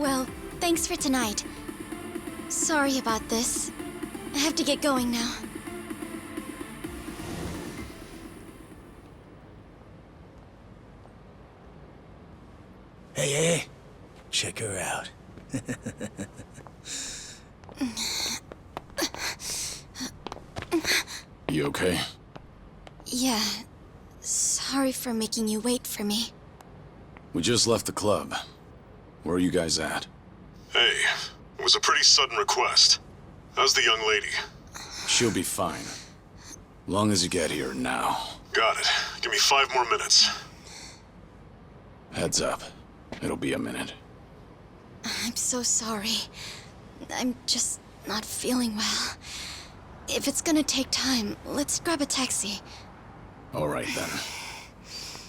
Well, thanks for tonight. Sorry about this. I have to get going now. Hey, check her out. You okay? Yeah. Sorry for making you wait for me. We just left the club. Where are you guys at? Hey, it was a pretty sudden request. How's the young lady? She'll be fine. Long as you get here now. Got it. Give me 5 more minutes. Heads up. It'll be a minute. I'm so sorry. I'm just not feeling well. If it's gonna take time, let's grab a taxi. All right, then.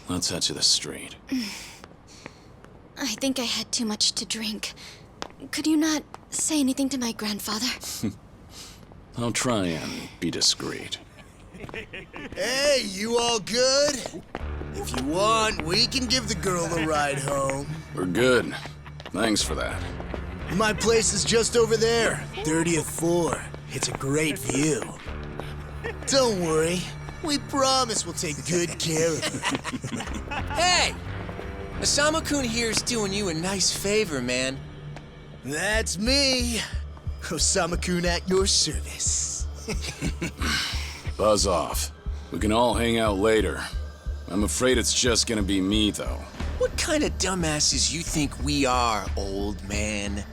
Let's head to the street. I think I had too much to drink. Could you not say anything to my grandfather? I'll try and be discreet. Hey, you all good? If you want, we can give the girl a ride home. We're good. Thanks for that. My place is just over there, 30th floor. It's a great view. Don't worry, we promise we'll take good care of her. Hey! Osama-kun here's doing you a nice favor, man. That's me, Osama-kun at your service. Buzz off. We can all hang out later. I'm afraid it's just gonna be me, though. What kind of dumbasses you think we are, old man?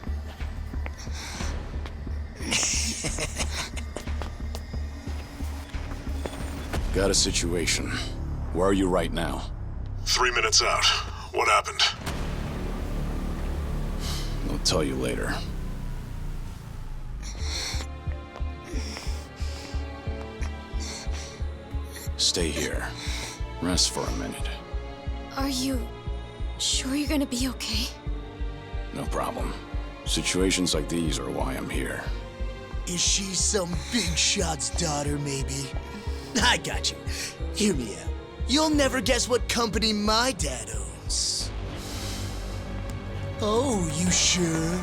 Got a situation. Where are you right now? 3 minutes out. What happened? I'll tell you later. Stay here. Rest for a minute. Are you sure you're gonna be okay? No problem. Situations like these are why I'm here. Is she some big shot's daughter, maybe? I got you. Hear me out. You'll never guess what company my dad owns. Oh, you sure?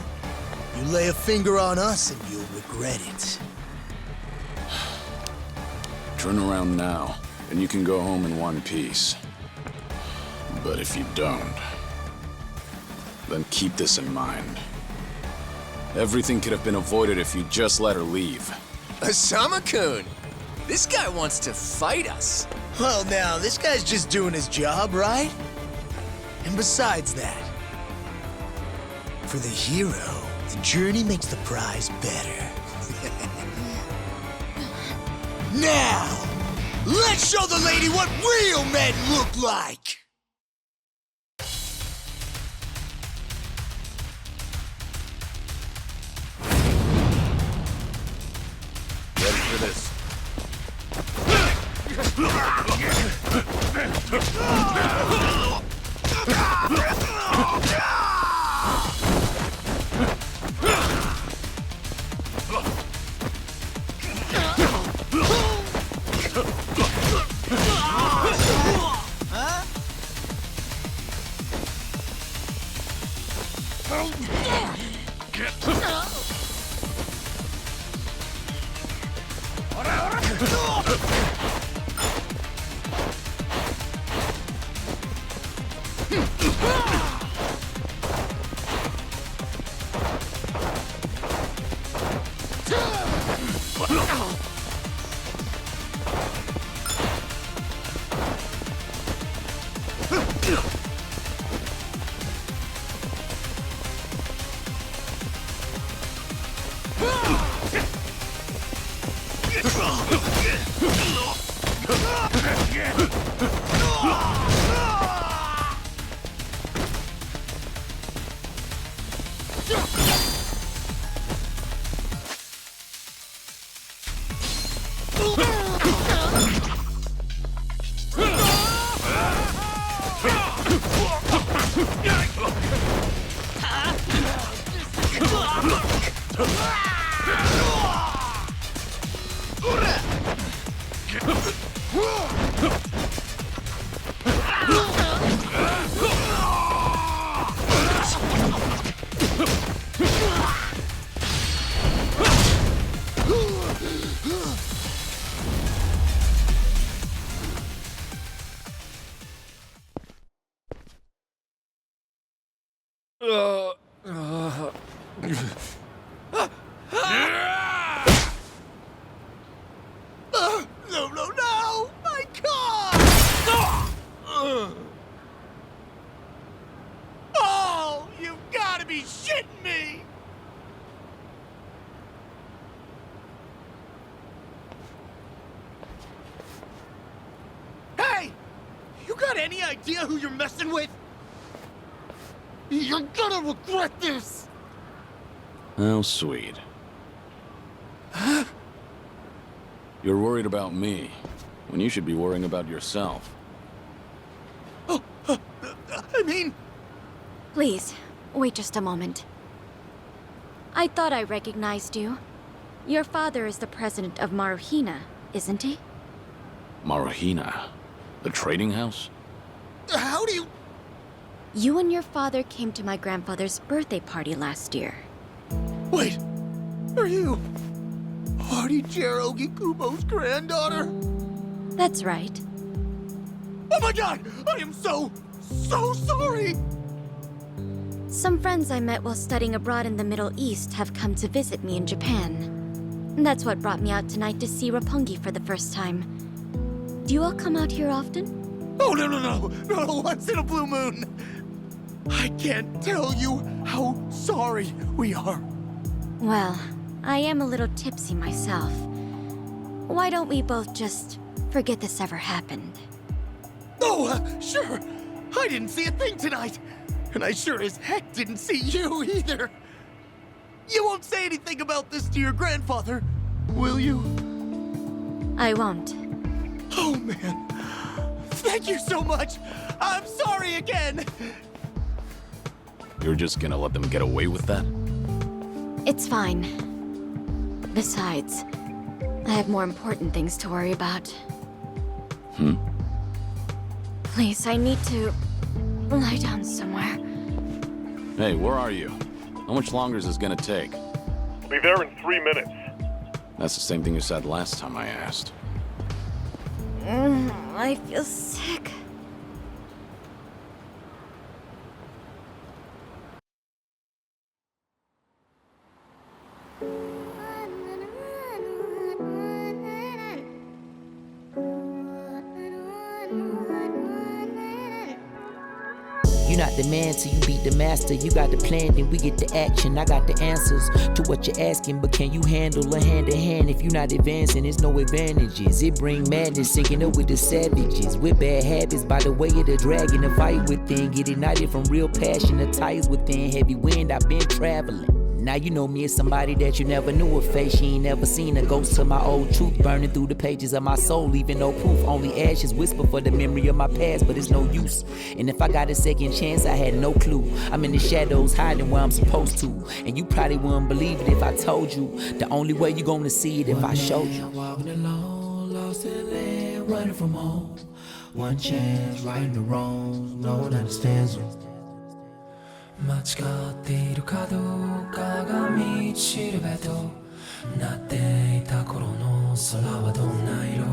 You lay a finger on us and you'll regret it. Turn around now, and you can go home in one piece. But if you don't, then keep this in mind. Everything could have been avoided if you just let her leave. Osama-kun! This guy wants to fight us. Well, now, this guy's just doing his job, right? And besides that, for the hero, the journey makes the prize better. Now, let's show the lady what real men look like! Ready for this? No, no, no! My car! Oh, you've got to be shitting me! Hey! You got any idea who you're messing with? You're gonna regret this! How sweet. You're worried about me, when you should be worrying about yourself. I mean... Please, wait just a moment. I thought I recognized you. Your father is the president of Maruhina, isn't he? Maruhina? The trading house? How do you... You and your father came to my grandfather's birthday party last year. Wait, are you... Hardy-Jero Kubo's granddaughter? That's right. Oh my god! I am so sorry! Some friends I met while studying abroad in the Middle East have come to visit me in Japan. That's what brought me out tonight to see Roppongi for the first time. Do you all come out here often? Oh, no, once in a blue moon! I can't tell you how sorry we are. Well, I am a little tipsy myself. Why don't we both just forget this ever happened? Oh, sure. I didn't see a thing tonight. And I sure as heck didn't see you either. You won't say anything about this to your grandfather, will you? I won't. Oh, man. Thank you so much. I'm sorry again. You're just gonna let them get away with that? It's fine. Besides, I have more important things to worry about. Please, I need to lie down somewhere. Hey, where are you? How much longer is this gonna take? I'll be there in 3 minutes. That's the same thing you said last time I asked. I feel sick. You're not the man till you beat the master. You got the plan, then we get the action. I got the answers to what you're asking, but can you handle a hand to hand? If you're not advancing, there's no advantages. It bring madness, sinking up with the savages. With bad habits, by the way of the dragon, the fight within. Get ignited from real passion, the ties within. Heavy wind, I've been traveling. Now you know me as somebody that you never knew a face. She ain't never seen a ghost to my old truth, burning through the pages of my soul, leaving no proof. Only ashes whisper for the memory of my past, but it's no use. And if I got a second chance, I had no clue. I'm in the shadows, hiding where I'm supposed to. And you probably wouldn't believe it if I told you. The only way you gonna see it if I showed you. Walking alone, lost in land, running from home. One chance, righting the wrongs, no one understands them. 間違っているかどうかが道しるべとなっていた頃の空はどんな色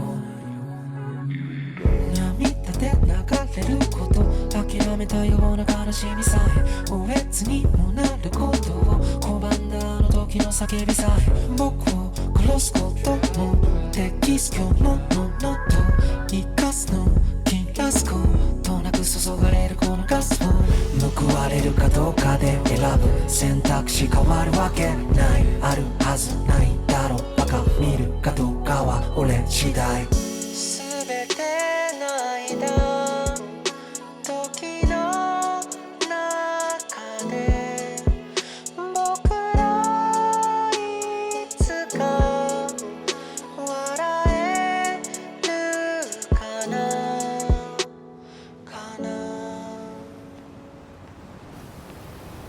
涙で流れること諦めたような悲しみさえおえつにもなることを拒んだあの時の叫びさえ僕を殺すことも適す今日のものと生かすの切らすことなく注がれるこのガスを報われるかどうかで選ぶ選択肢変わるわけないあるはずないだろうバカ見るかどうかは俺次第全ての間時の中で僕らいつか笑えるかな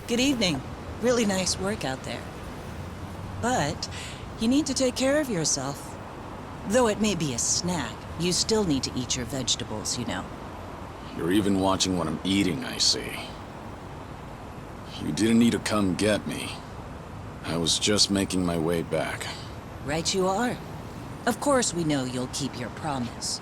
Good evening. Really nice work out there. But you need to take care of yourself. Though it may be a snack, you still need to eat your vegetables, you know. You're even watching what I'm eating, I see. You didn't need to come get me. I was just making my way back. Right you are. Of course we know you'll keep your promise.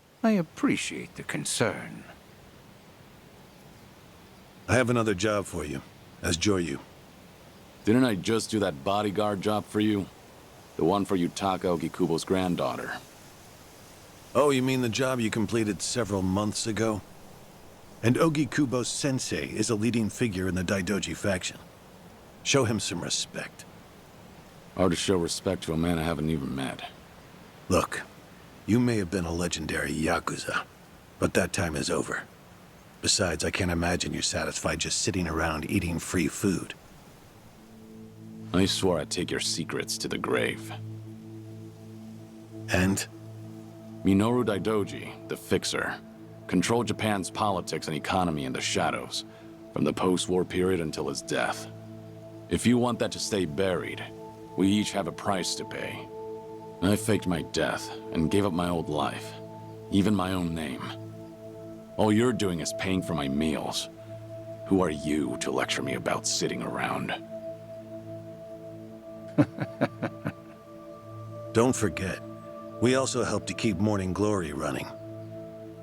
I appreciate the concern. I have another job for you, as Joryu. Didn't I just do that bodyguard job for you? The one for Yutaka Ogikubo's granddaughter. Oh, you mean the job you completed several months ago? And Ogikubo Sensei is a leading figure in the Daidoji faction. Show him some respect. Hard to show respect to a man I haven't even met. Look, you may have been a legendary Yakuza, but that time is over. Besides, I can't imagine you're satisfied just sitting around eating free food. I swore I'd take your secrets to the grave. And? Minoru Daidoji, the Fixer, controlled Japan's politics and economy in the shadows, from the post-war period until his death. If you want that to stay buried, we each have a price to pay. I faked my death and gave up my old life, even my own name. All you're doing is paying for my meals. Who are you to lecture me about sitting around? Don't forget, we also help to keep Morning Glory running.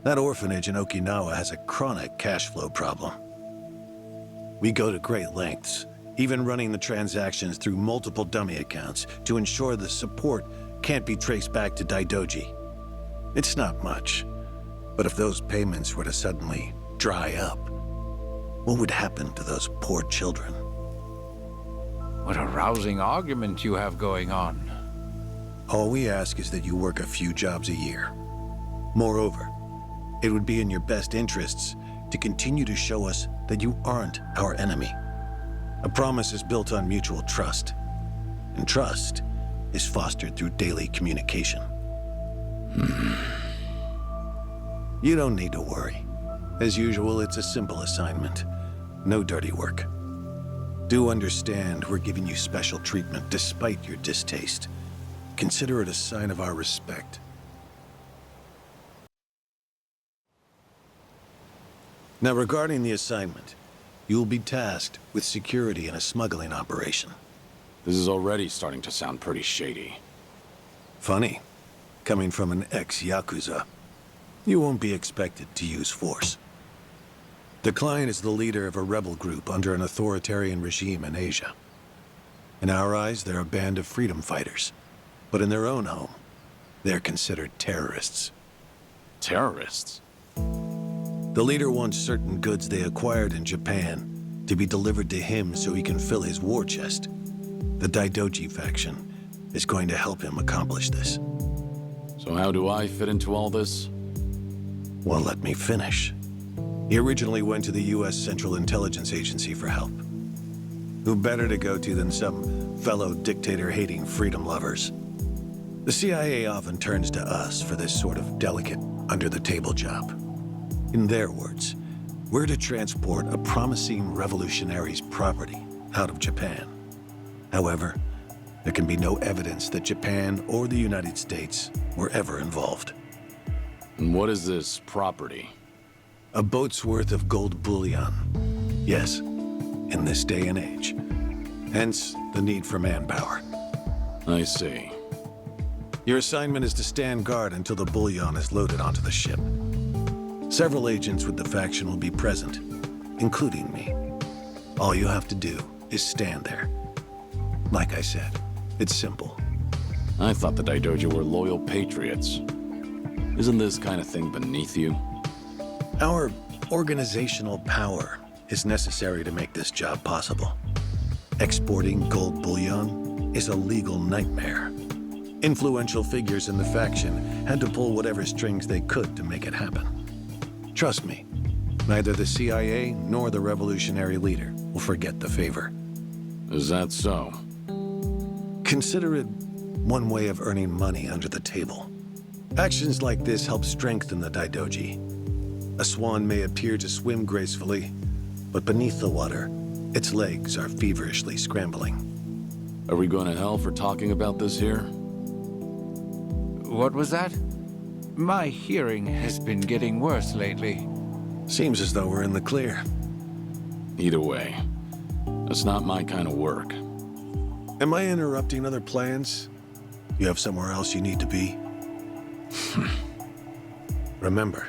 That orphanage in Okinawa has a chronic cash flow problem. We go to great lengths, even running the transactions through multiple dummy accounts to ensure the support can't be traced back to Daidoji. It's not much, but if those payments were to suddenly dry up, what would happen to those poor children? What a rousing argument you have going on. All we ask is that you work a few jobs a year. Moreover, it would be in your best interests to continue to show us that you aren't our enemy. A promise is built on mutual trust, and trust is fostered through daily communication. You don't need to worry. As usual, it's a simple assignment. No dirty work. Do understand we're giving you special treatment despite your distaste. Consider it a sign of our respect. Now, regarding the assignment, you'll be tasked with security in a smuggling operation. This is already starting to sound pretty shady. Funny, coming from an ex-Yakuza. You won't be expected to use force. The client is the leader of a rebel group under an authoritarian regime in Asia. In our eyes, they're a band of freedom fighters. But in their own home, they're considered terrorists. Terrorists? The leader wants certain goods they acquired in Japan to be delivered to him so he can fill his war chest. The Daidoji faction is going to help him accomplish this. So how do I fit into all this? Well, let me finish. He originally went to the U.S. Central Intelligence Agency for help. Who better to go to than some fellow dictator-hating freedom lovers? The CIA often turns to us for this sort of delicate, under-the-table job. In their words, we're to transport a promising revolutionary's property out of Japan. However, there can be no evidence that Japan or the United States were ever involved. And what is this property? A boat's worth of gold bullion. Yes, in this day and age. Hence, the need for manpower. I see. Your assignment is to stand guard until the bullion is loaded onto the ship. Several agents with the faction will be present, including me. All you have to do is stand there. Like I said, it's simple. I thought the Daidoji were loyal patriots. Isn't this kind of thing beneath you? Our organizational power is necessary to make this job possible. Exporting gold bullion is a legal nightmare. Influential figures in the faction had to pull whatever strings they could to make it happen. Trust me, neither the CIA nor the revolutionary leader will forget the favor. Is that so? Consider it one way of earning money under the table. Actions like this help strengthen the Daidoji. A swan may appear to swim gracefully, but beneath the water, its legs are feverishly scrambling. Are we going to hell for talking about this here? What was that? My hearing has been getting worse lately. Seems as though we're in the clear. Either way, that's not my kind of work. Am I interrupting other plans? You have somewhere else you need to be? Remember,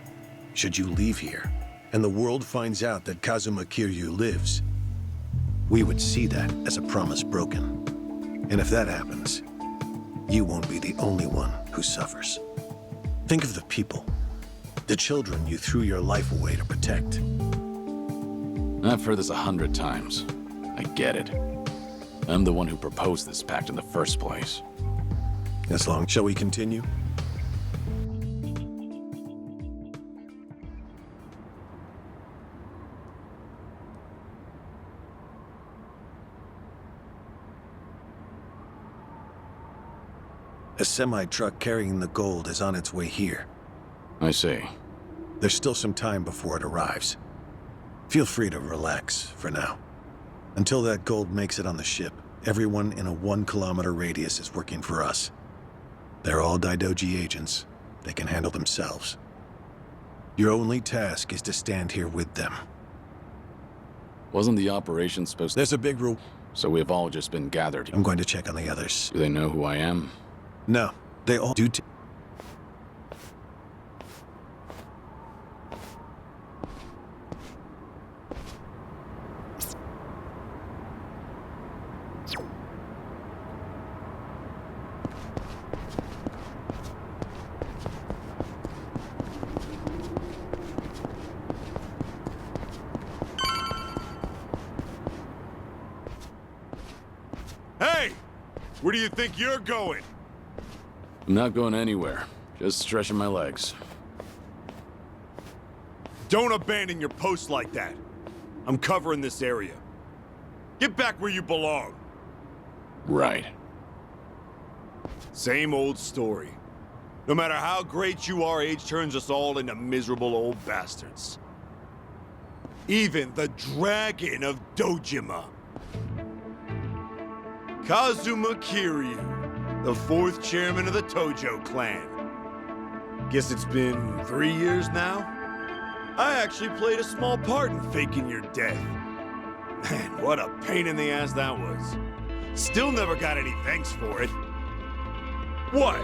should you leave here, and the world finds out that Kazuma Kiryu lives, we would see that as a promise broken. And if that happens, you won't be the only one who suffers. Think of the people, the children you threw your life away to protect. I've heard this 100 times. I get it. I'm the one who proposed this pact in the first place. Shall we continue? A semi-truck carrying the gold is on its way here. I see. There's still some time before it arrives. Feel free to relax for now. Until that gold makes it on the ship, everyone in a 1-kilometer radius is working for us. They're all Daidoji agents. They can handle themselves. Your only task is to stand here with them. Wasn't the operation supposed to... There's a big rule. So we've all just been gathered. I'm going to check on the others. Do they know who I am? No, they all do. Hey! Where do you think you're going? I'm not going anywhere. Just stretching my legs. Don't abandon your post like that. I'm covering this area. Get back where you belong. Right. Same old story. No matter how great you are, age turns us all into miserable old bastards. Even the Dragon of Dojima. Kazuma Kiryu, the 4th chairman of the Tojo clan. Guess it's been 3 years now? I actually played a small part in faking your death. Man, what a pain in the ass that was. Still never got any thanks for it. What?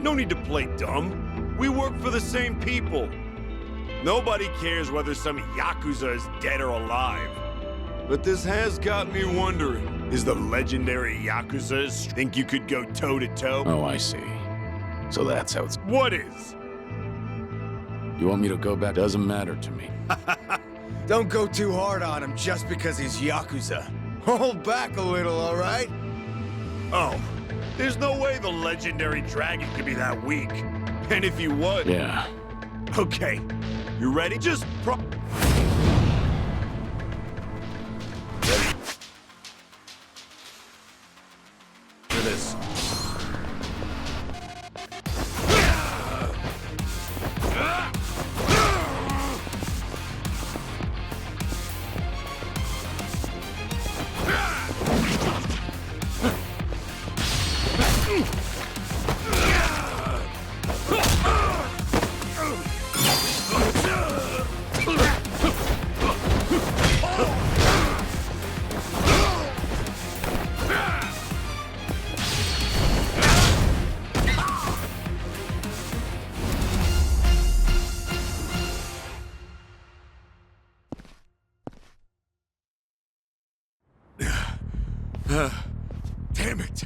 No need to play dumb. We work for the same people. Nobody cares whether some Yakuza is dead or alive. But this has got me wondering, is the legendary Yakuzas think you could go toe-to-toe? Oh, I see. So that's how it's... What is? You want me to go back? Doesn't matter to me. Don't go too hard on him just because he's Yakuza. Hold back a little, all right? Oh, there's no way the legendary dragon could be that weak. And if he was... Yeah. Okay, you ready? Just Ready. For this. Damn it!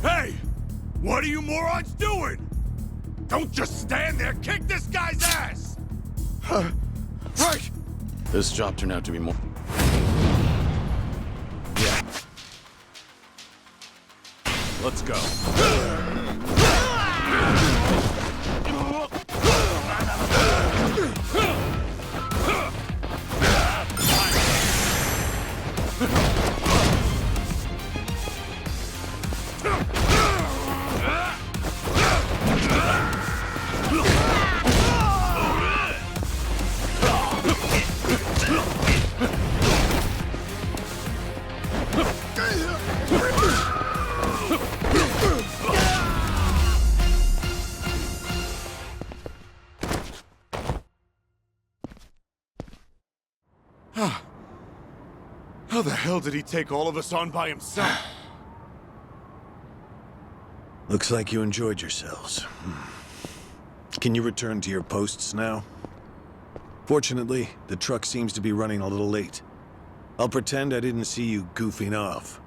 Hey! What are you morons doing? Don't just stand there! Kick this guy's ass! Right! This job turned out to be more... Yeah. Let's go. How the hell did he take all of us on by himself? Looks like you enjoyed yourselves. Can you return to your posts now? Fortunately, the truck seems to be running a little late. I'll pretend I didn't see you goofing off.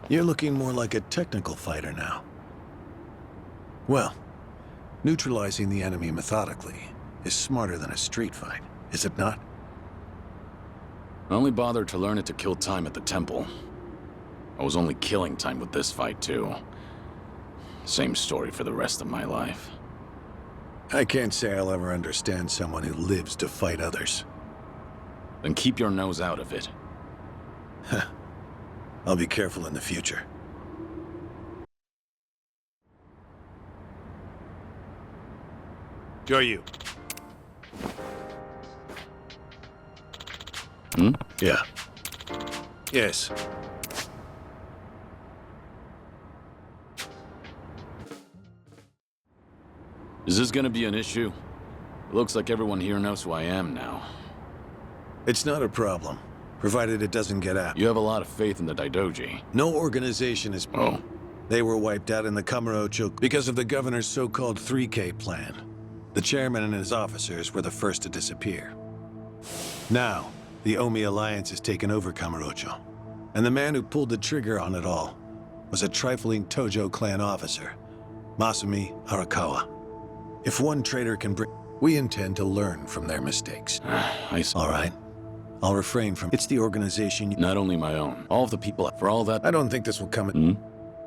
You're looking more like a technical fighter now. Well, neutralizing the enemy methodically is smarter than a street fight, is it not? I only bothered to learn it to kill time at the temple. I was only killing time with this fight, too. Same story for the rest of my life. I can't say I'll ever understand someone who lives to fight others. Then keep your nose out of it. I'll be careful in the future. Joyu. Hmm? Yeah. Yes. Is this gonna be an issue? It looks like everyone here knows who I am now. It's not a problem, provided it doesn't get out. You have a lot of faith in the Daidoji. No organization is... Oh. They were wiped out in the Kamurocho because of the governor's so-called 3K plan. The chairman and his officers were the first to disappear. Now, the Omi Alliance has taken over Kamurocho, and the man who pulled the trigger on it all was a trifling Tojo clan officer, Masumi Arakawa. If one traitor can bring... We intend to learn from their mistakes. I see. All right. I'll refrain from... It's the organization... Not only my own. All of the people... For all that... I don't think this will come...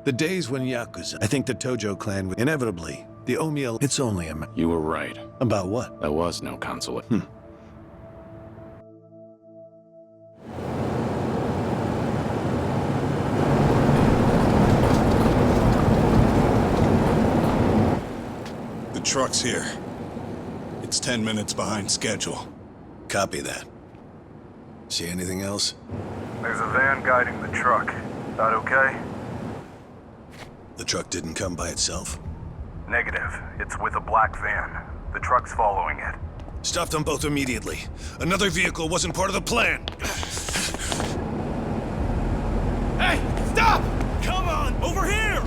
The days when Yakuza... I think the Tojo clan would... Inevitably, the Omi... It's only a... You were right. About what? There was no consulate. The truck's here. It's 10 minutes behind schedule. Copy that. See anything else? There's a van guiding the truck. That okay? The truck didn't come by itself? Negative. It's with a black van. The truck's following it. Stop them both immediately. Another vehicle wasn't part of the plan. Hey, stop! Come on, over here!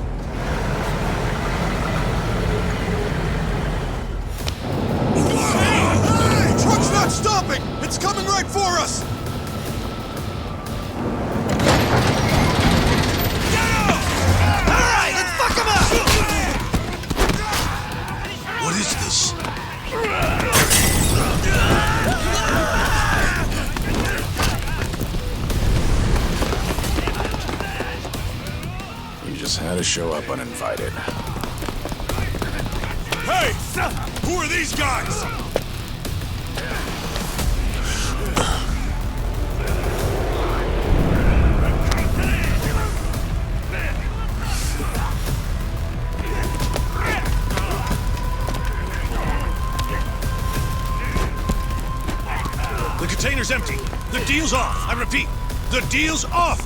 Hey! Truck's not stopping! It's coming right for us! Alright, let's fuck him up! What is this? You just had to show up uninvited. Hey! Who are these guys? The container's empty. The deal's off. I repeat, the deal's off.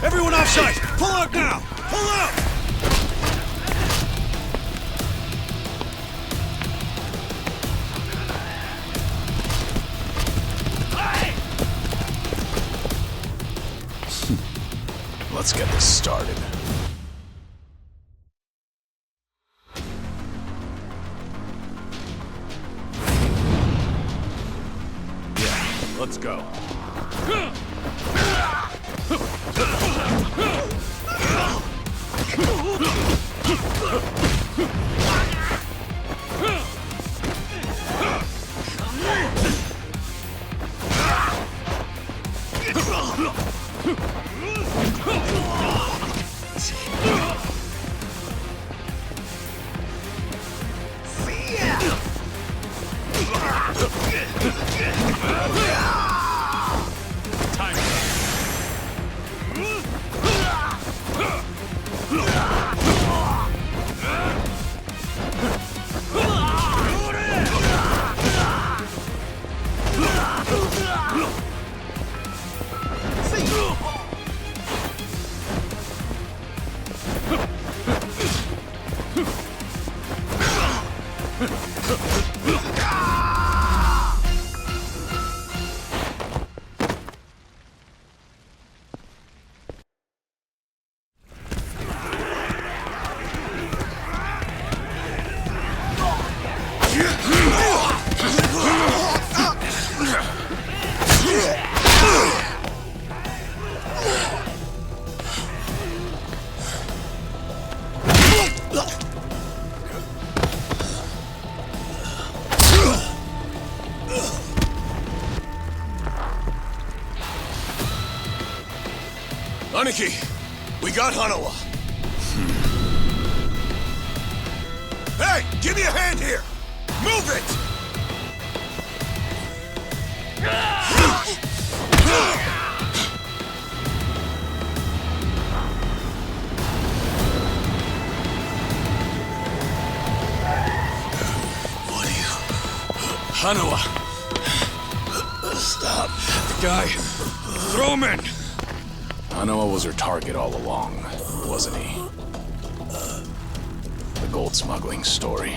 Everyone offside. Pull out now. Pull out. Let's get this started. Yeah, let's go. Aniki, we got Hanawa. Hey, give me a hand here! Move it! What are you... Hanawa! Stop. The guy... Throw him in! Hanawa was her target all along, wasn't he? The gold smuggling story.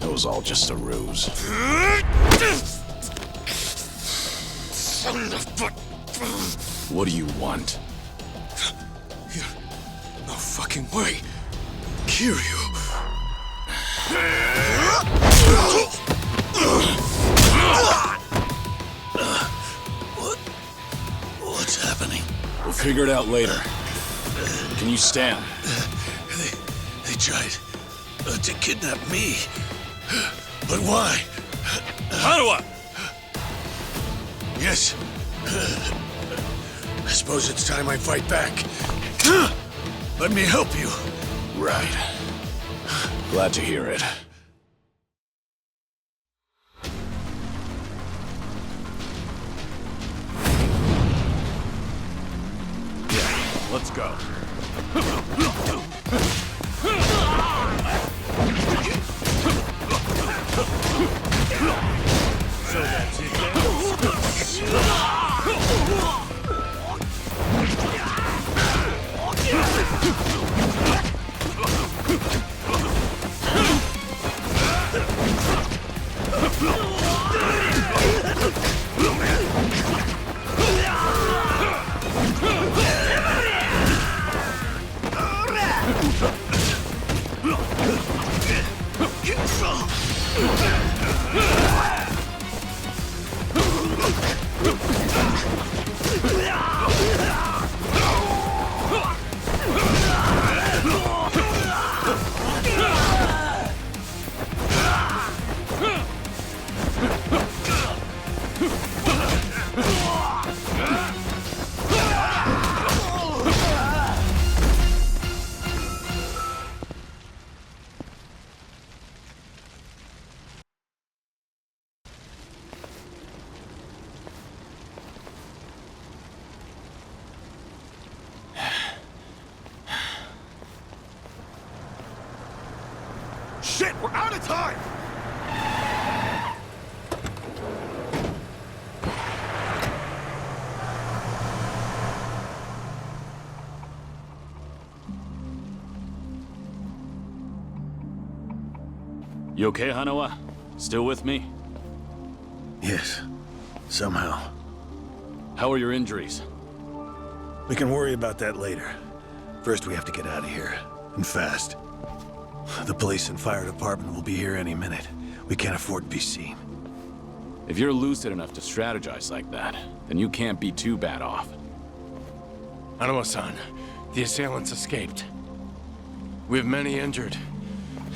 It was all just a ruse. Son of a... What do you want? No fucking way. Kiryu. What's happening? We'll figure it out later. Can you stand? They tried to kidnap me. But why? Hanawa! Yes. I suppose it's time I fight back. Let me help you. Right. Glad to hear it. Let's go. So that's it Shit, we're out of time! You okay, Hanawa? Still with me? Yes. Somehow. How are your injuries? We can worry about that later. First, we have to get out of here. And fast. The police and fire department will be here any minute. We can't afford to be seen. If you're lucid enough to strategize like that, then you can't be too bad off. Hanawa-san, the assailants escaped. We have many injured,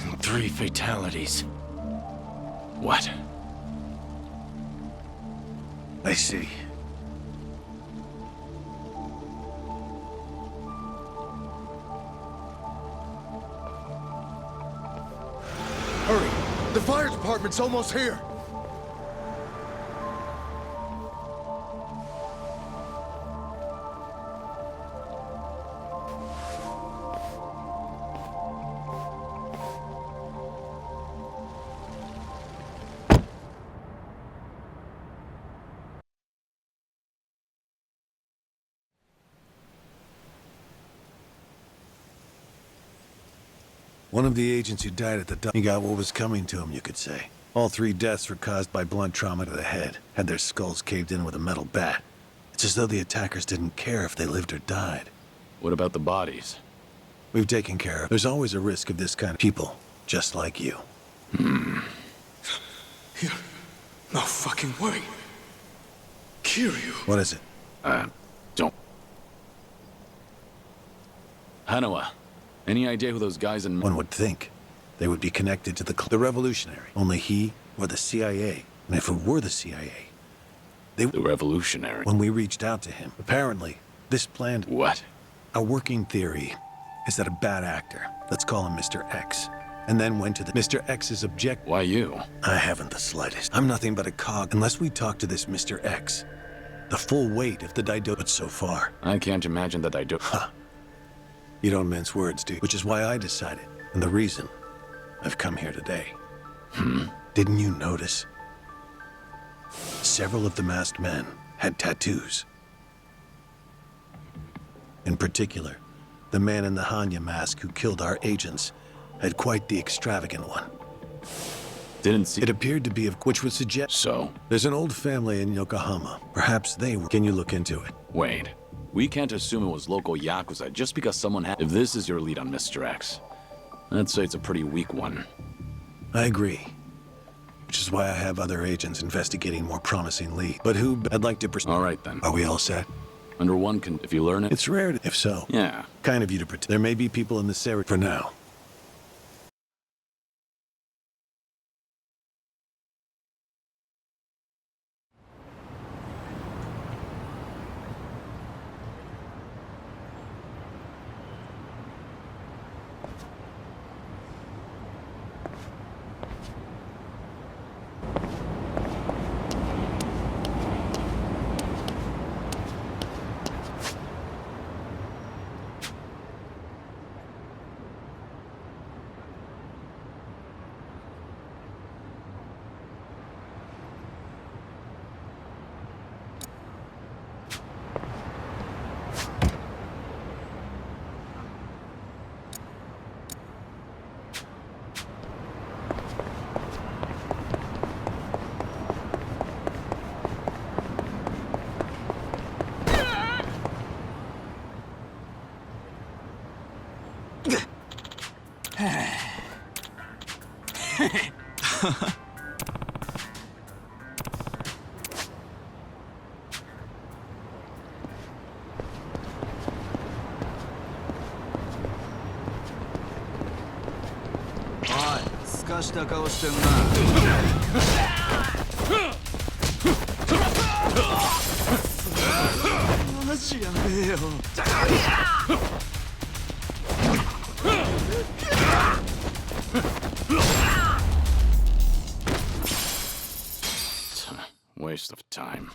and 3 fatalities. What? I see. Hurry! The fire department's almost here! One of the agents who died at the dump, he got what was coming to him, you could say. All 3 deaths were caused by blunt trauma to the head, had their skulls caved in with a metal bat. It's as though the attackers didn't care if they lived or died. What about the bodies? We've taken care of. There's always a risk of this kind of people, just like you. No fucking way. Kiryu. What is it? Don't. Hanawa, Any idea who those guys in... One would think they would be connected to the revolutionary. Only he or the CIA. And if it were the CIA, The revolutionary. When we reached out to him, apparently, this plan... What? A working theory is that a bad actor, let's call him Mr. X, and then went to the Mr. X's objective. Why you? I haven't the slightest. I'm nothing but a cog unless we talk to this Mr. X. The full weight of the Daido, but so far. I can't imagine that Daido... Huh. You don't mince words, do you? Which is why I decided, and the reason I've come here today. Didn't you notice? Several of the masked men had tattoos. In particular, the man in the Hanya mask who killed our agents had quite the extravagant one. Didn't see... It appeared to be of... which would suggest... So? There's an old family in Yokohama. Perhaps they were... Can you look into it? Wait. We can't assume it was local Yakuza just because someone had... If this is your lead on Mr. X, I'd say it's a pretty weak one. I agree. Which is why I have other agents investigating more promising leads. But who... I'd like to... All right, then. Are we all set? Under one can... If you learn it... It's rare, if so. Yeah. Kind of you to pretend. There may be people in this area for now. Waste of time.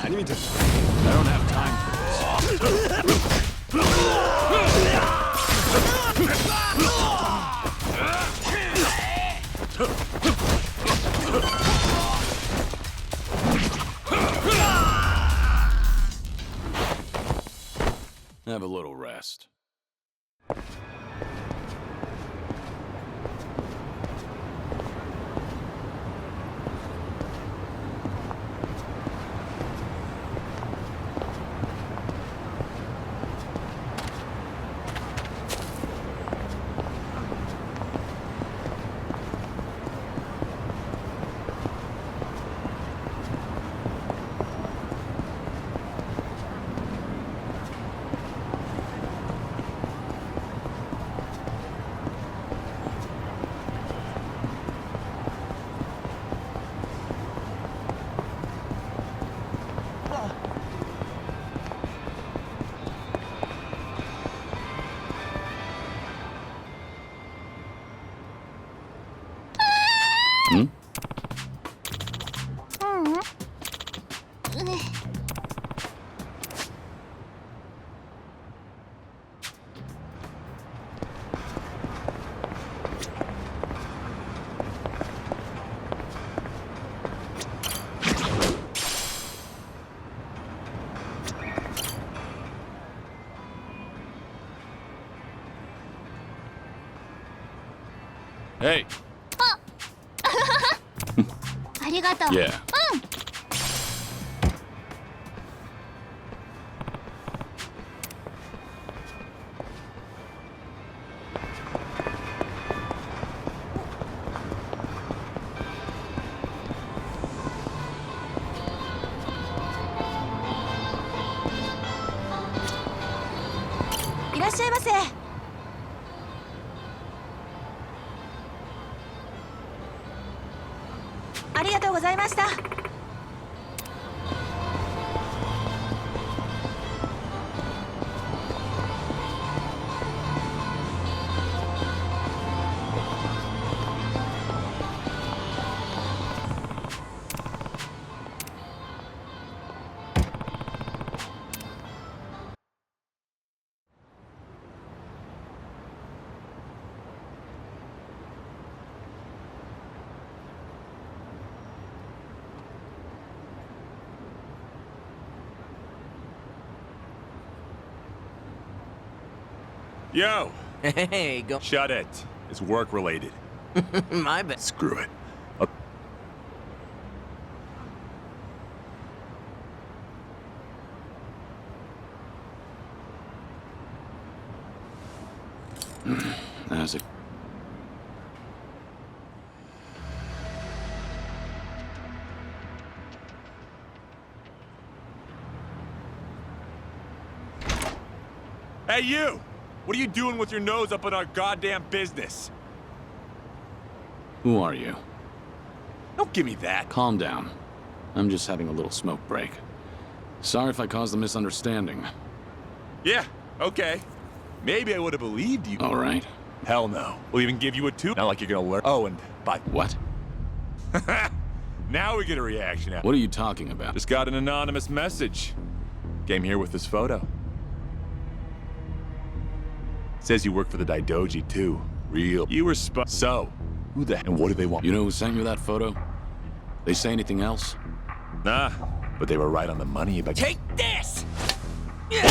I don't have time for Have a little rest. Hey. ありがとう。 Yeah. いらっしゃいませ。ありがとうございました。Yo! Hey, go. Shut it. It's work related. My bad. Screw it. How's it? Hey, you! What are you doing with your nose up in our goddamn business? Who are you? Don't give me that. Calm down. I'm just having a little smoke break. Sorry if I caused a misunderstanding. Yeah, okay. Maybe I would have believed you. All right. Hell no. We'll even give you a two. Not like you're gonna learn. Oh, and bye. What? Now we get a reaction out. What are you talking about? Just got an anonymous message. Came here with this photo. Says you work for the Daidoji, too. Real. You were So, who the and what do they want? You know who sent you that photo? They say anything else? Nah, but they were right on the money about— Take this! You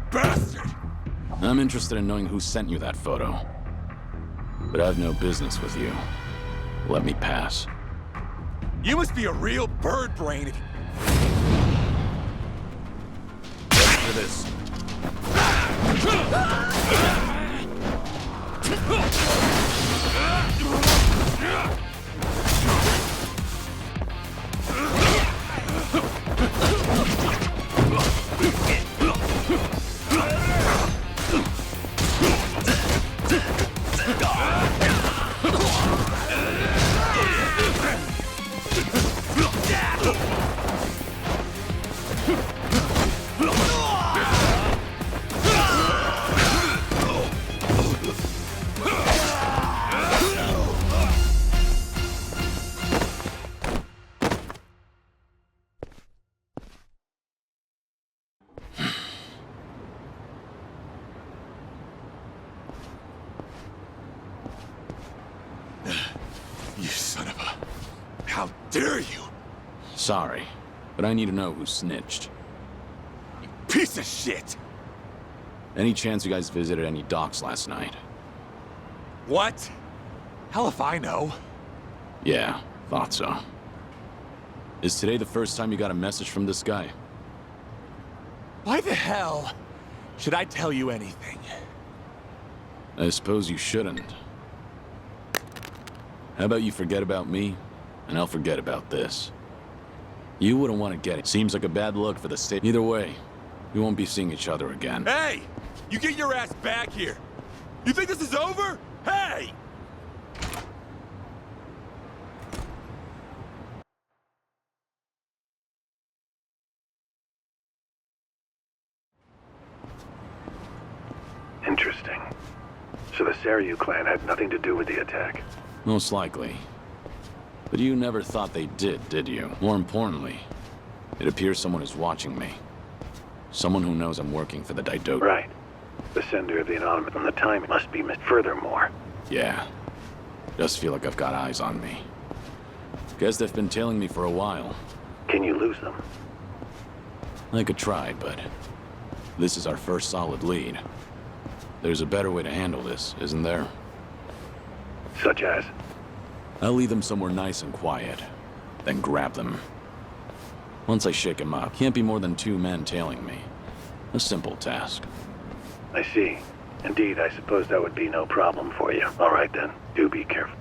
bastard! I'm interested in knowing who sent you that photo. But I've no business with you. Let me pass. You must be a real bird brain. Ready for this. How dare you? Sorry, but I need to know who snitched. Piece of shit! Any chance you guys visited any docks last night? What? Hell if I know. Yeah, thought so. Is today the first time you got a message from this guy? Why the hell should I tell you anything? I suppose you shouldn't. How about you forget about me, and I'll forget about this. You wouldn't want to get it. Seems like a bad look for the state. Either way, we won't be seeing each other again. Hey! You get your ass back here! You think this is over? Hey! Interesting. So the Seryu clan had nothing to do with the attack? Most likely. But you never thought they did you? More importantly, it appears someone is watching me. Someone who knows I'm working for the Daidoji. Right. The sender of the anonymous from the time must be furthermore. Yeah. Does feel like I've got eyes on me. Guess they've been tailing me for a while. Can you lose them? I could try, but this is our first solid lead. There's a better way to handle this, isn't there? Such as? I'll lead them somewhere nice and quiet, then grab them. Once I shake them up, can't be more than 2 men tailing me. A simple task. I see. Indeed, I suppose that would be no problem for you. All right then, do be careful.